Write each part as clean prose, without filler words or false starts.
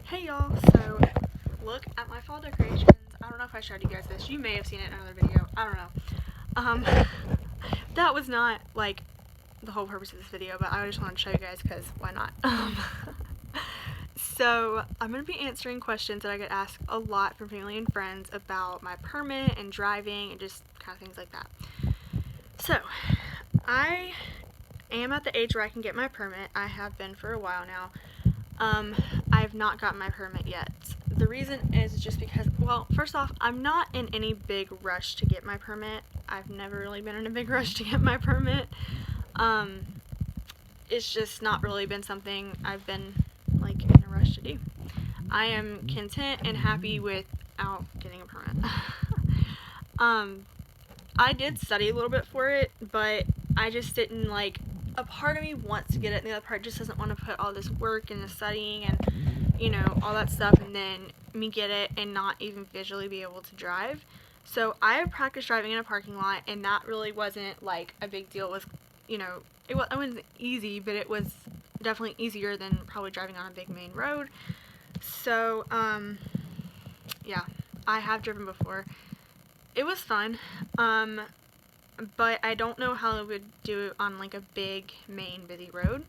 Hey y'all, so look at my fall decorations. I don't know if I showed you guys this. You may have seen it in another video. I don't know. Um, that was not like the whole purpose of this video, but I just wanted to show you guys because why not? So I'm going to be answering questions that I get asked a lot from family and friends about my permit and driving and just kind of things like that. So I am at the age where I can get my permit. I have been for a while now. I have not gotten my permit yet. The reason is just because, well, first off, I'm not in any big rush to get my permit. I've never really been in a big rush to get my permit. It's just not really been something I've been, like, in a rush to do. I am content and happy without getting a permit. I did study a little bit for it, but I just didn't, like, a part of me wants to get it, and the other part just doesn't want to put all this work into studying and, you know, all that stuff, and then me get it and not even visually be able to drive. So I have practiced driving in a parking lot, and that really wasn't, like, a big deal. It was, you know, it wasn't easy, but it was definitely easier than probably driving on a big main road. So, yeah, I have driven before. It was fun. But I don't know how I would do it on like a big main busy road.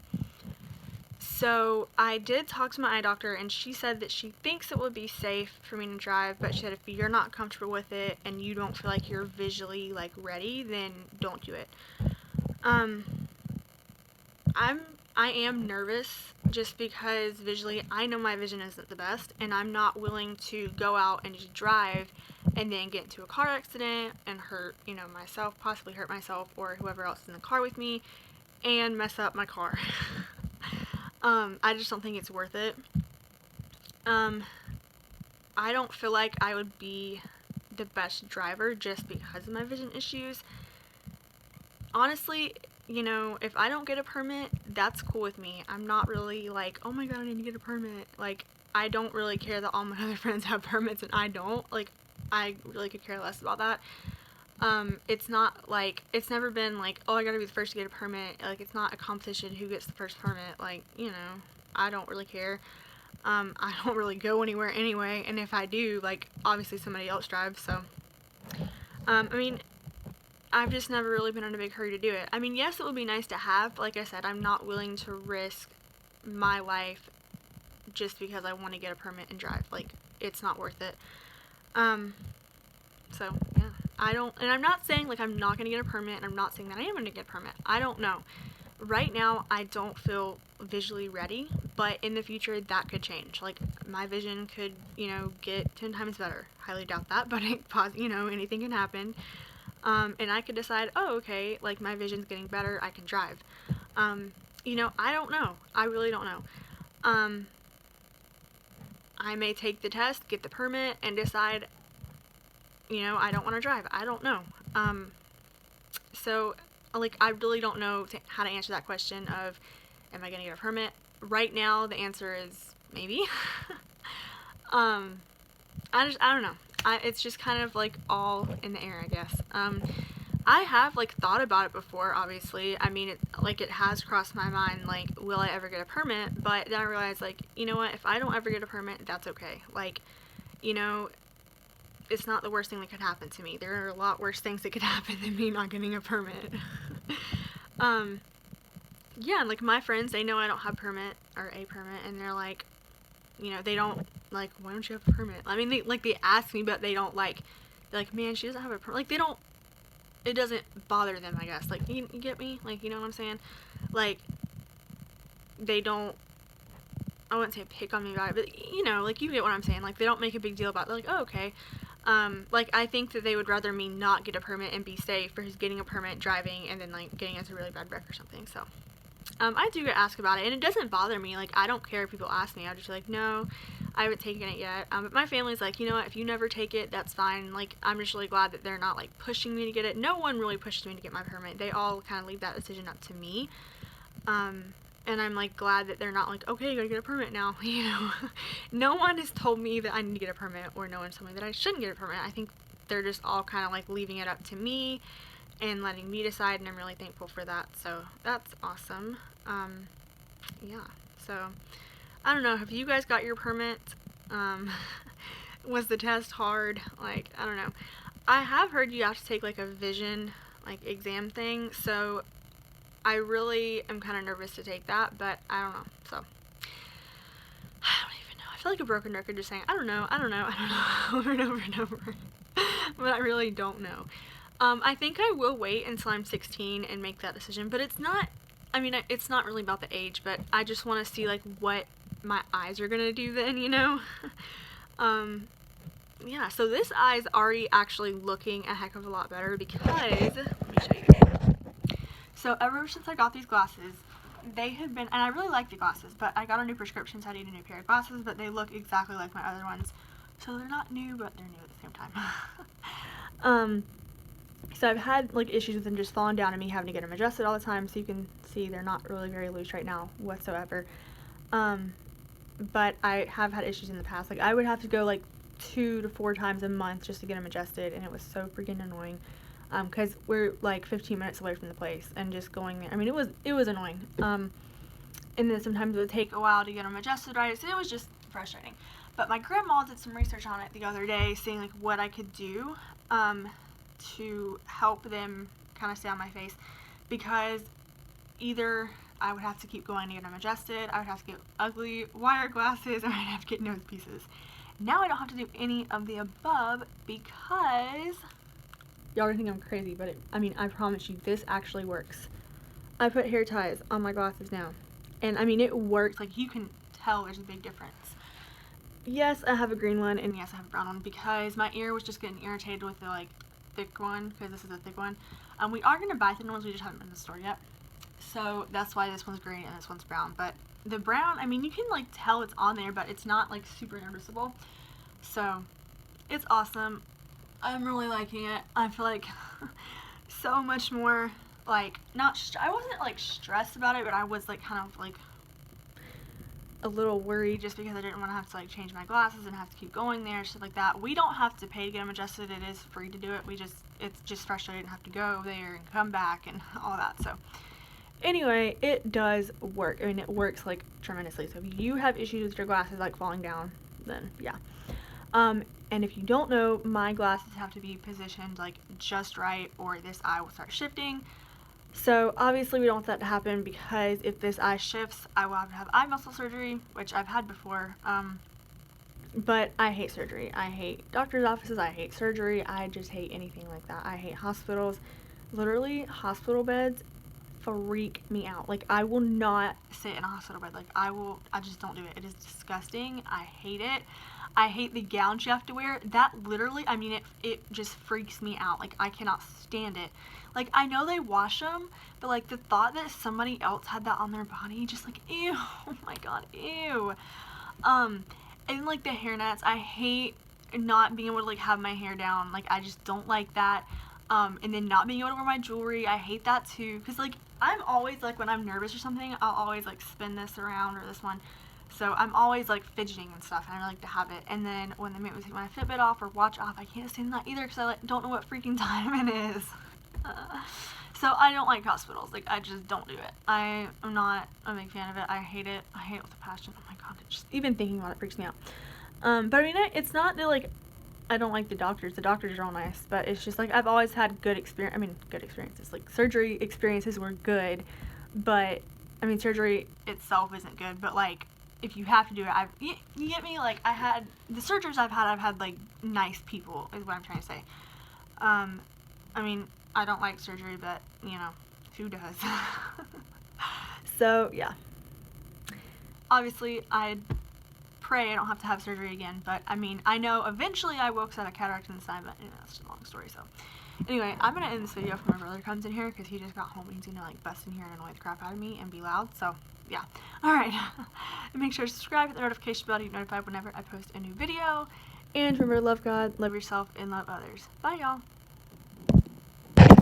So I did talk to my eye doctor, and she said that she thinks it would be safe for me to drive, but she said if you're not comfortable with it and you don't feel like you're visually like ready, then don't do it. I am nervous just because visually I know my vision isn't the best, and I'm not willing to go out and just drive and then get into a car accident and hurt, you know, myself, possibly hurt myself or whoever else is in the car with me, and mess up my car. I just don't think it's worth it. I don't feel like I would be the best driver just because of my vision issues. Honestly, you know, if I don't get a permit, that's cool with me. I'm not really like, oh my god, I need to get a permit. Like, I don't really care that all my other friends have permits and I don't. Like, I really could care less about that. It's not like, it's never been like, oh, I gotta be the first to get a permit. Like, it's not a competition who gets the first permit. Like, you know, I don't really care. I don't really go anywhere anyway, and if I do, like, obviously somebody else drives, so. I mean, I've just never really been in a big hurry to do it. I mean, yes, it would be nice to have, but like I said, I'm not willing to risk my life just because I want to get a permit and drive. Like, it's not worth it. So, yeah. And I'm not saying, like, I'm not going to get a permit, and I'm not saying that I am going to get a permit. I don't know. Right now, I don't feel visually ready, but in the future, that could change. Like, my vision could, you know, get 10 times better. Highly doubt that, but, you know, anything can happen. And I could decide, oh, okay, like, my vision's getting better, I can drive. You know, I don't know. I really don't know. I may take the test, get the permit, and decide, you know, I don't want to drive. I don't know. So, like, I really don't know how to answer that question of, am I going to get a permit? Right now, the answer is maybe. I don't know. It's just kind of, like, all in the air, I guess. I have, like, thought about it before, obviously. I mean, it has crossed my mind, like, will I ever get a permit? But then I realized, like, you know what? If I don't ever get a permit, that's okay. Like, you know, it's not the worst thing that could happen to me. There are a lot worse things that could happen than me not getting a permit. Yeah, like, my friends, they know I don't have a permit, and they're like, you know, they don't, like, why don't you have a permit? I mean, they ask me, but they don't, like, they're like, man, she doesn't have a permit. Like, they don't, it doesn't bother them, I guess. Like, you get me? Like, you know what I'm saying? Like, they don't, I wouldn't say pick on me about it, but, you know, like, you get what I'm saying. Like, they don't make a big deal about it. They're like, oh, okay. Like, I think that they would rather me not get a permit and be safe versus getting a permit, driving, and then, like, getting into a really bad wreck or something, so. I do get asked about it, and it doesn't bother me. Like, I don't care if people ask me. I'm just like, no, I haven't taken it yet. But my family's like, you know what, if you never take it, that's fine. Like, I'm just really glad that they're not, like, pushing me to get it. No one really pushes me to get my permit. They all kind of leave that decision up to me. And I'm, like, glad that they're not like, okay, you gotta get a permit now, you know. No one has told me that I need to get a permit, or no one's told me that I shouldn't get a permit. I think they're just all kind of, like, leaving it up to me and letting me decide, and I'm really thankful for that. So that's awesome. Yeah, so I don't know, have you guys got your permit? Was the test hard? Like, I don't know. I have heard you have to take like a vision like exam thing, so I really am kind of nervous to take that, but I don't know. So I don't even know. I feel like a broken record just saying I don't know over and over and over. But I really don't know. I think I will wait until I'm 16 and make that decision, but it's not, I mean, it's not really about the age, but I just want to see like what my eyes are gonna do then, you know? Yeah, so this eye is already actually looking a heck of a lot better because, let me show you. So ever since I got these glasses, they have been, and I really like the glasses, but I got a new prescription, so I need a new pair of glasses, but they look exactly like my other ones. So they're not new, but they're new at the same time. So I've had like issues with them just falling down and me having to get them adjusted all the time, so you can see they're not really very loose right now whatsoever. But I have had issues in the past. Like I would have to go like 2 to 4 times a month just to get them adjusted, and it was so freaking annoying. Because we're like 15 minutes away from the place, and just going there, I mean, it was annoying. And then sometimes it would take a while to get them adjusted right, so it was just frustrating. But my grandma did some research on it the other day, seeing like what I could do to help them kind of stay on my face, because either I would have to keep going to get them adjusted, I would have to get ugly wire glasses, or I'd have to get nose pieces. Now I don't have to do any of the above because y'all are thinking I'm crazy, but I promise you, this actually works. I put hair ties on my glasses now, and I mean, it works. Like, you can tell there's a big difference. Yes, I have a green one, and yes, I have a brown one, because my ear was just getting irritated with the, like, thick one, because this is a thick one. We are going to buy thin ones, we just haven't been in the store yet. So that's why this one's green and this one's brown. But the brown, I mean, you can like tell it's on there, but it's not like super noticeable. So it's awesome. I'm really liking it. I feel like so much more like I wasn't like stressed about it, but I was like kind of like a little worried just because I didn't want to have to like change my glasses and have to keep going there, stuff like that. We don't have to pay to get them adjusted. It is free to do it. It's just frustrating to have to go there and come back and all that. So anyway, it does work. I mean, it works like tremendously. So if you have issues with your glasses like falling down, then yeah. And if you don't know, my glasses have to be positioned like just right, or this eye will start shifting. So obviously we don't want that to happen, because if this eye shifts, I will have to have eye muscle surgery, which I've had before. But I hate surgery. I hate doctor's offices. I hate surgery. I just hate anything like that. I hate hospitals. Literally, hospital beds freak me out. Like, I will not sit in a hospital bed. Like, I just don't do it. It is disgusting. I hate it. I hate the gowns you have to wear. That literally, I mean, it just freaks me out. Like, I cannot stand it. Like, I know they wash them, but like the thought that somebody else had that on their body, just like, ew. Oh my god, ew. And like the hairnets, I hate not being able to like have my hair down. Like, I just don't like that. And then not being able to wear my jewelry, I hate that too. Because like, I'm always like, when I'm nervous or something, I'll always like spin this around or this one. So I'm always like fidgeting and stuff, and I like to have it. And then when they make me take my Fitbit off or watch off, I can't stand that either, because I like, don't know what freaking time it is. So I don't like hospitals. Like, I just don't do it. I am not a big fan of it. I hate it. I hate it with a passion. Oh my god, just even thinking about it freaks me out. But I mean, it's not that like I don't like the doctors. The doctors are all nice, but it's just like I've always had good experiences. Like, surgery experiences were good, but I mean, surgery itself isn't good. But like, if you have to do it, you get me? Like, the surgeries I've had like nice people, is what I'm trying to say. I mean, I don't like surgery, but you know, who does? So yeah. Obviously, I pray I don't have to have surgery again, but I mean, I know eventually I will, because I have a cataract in the side, but you know, that's just a long story. So anyway, I'm gonna end this video before my brother comes in here, because he just got home and he's gonna like bust in here and annoy the crap out of me and be loud. So yeah. Alright. Make sure to subscribe, hit the notification bell to get notified whenever I post a new video. And remember to love God, love yourself, and love others. Bye, y'all.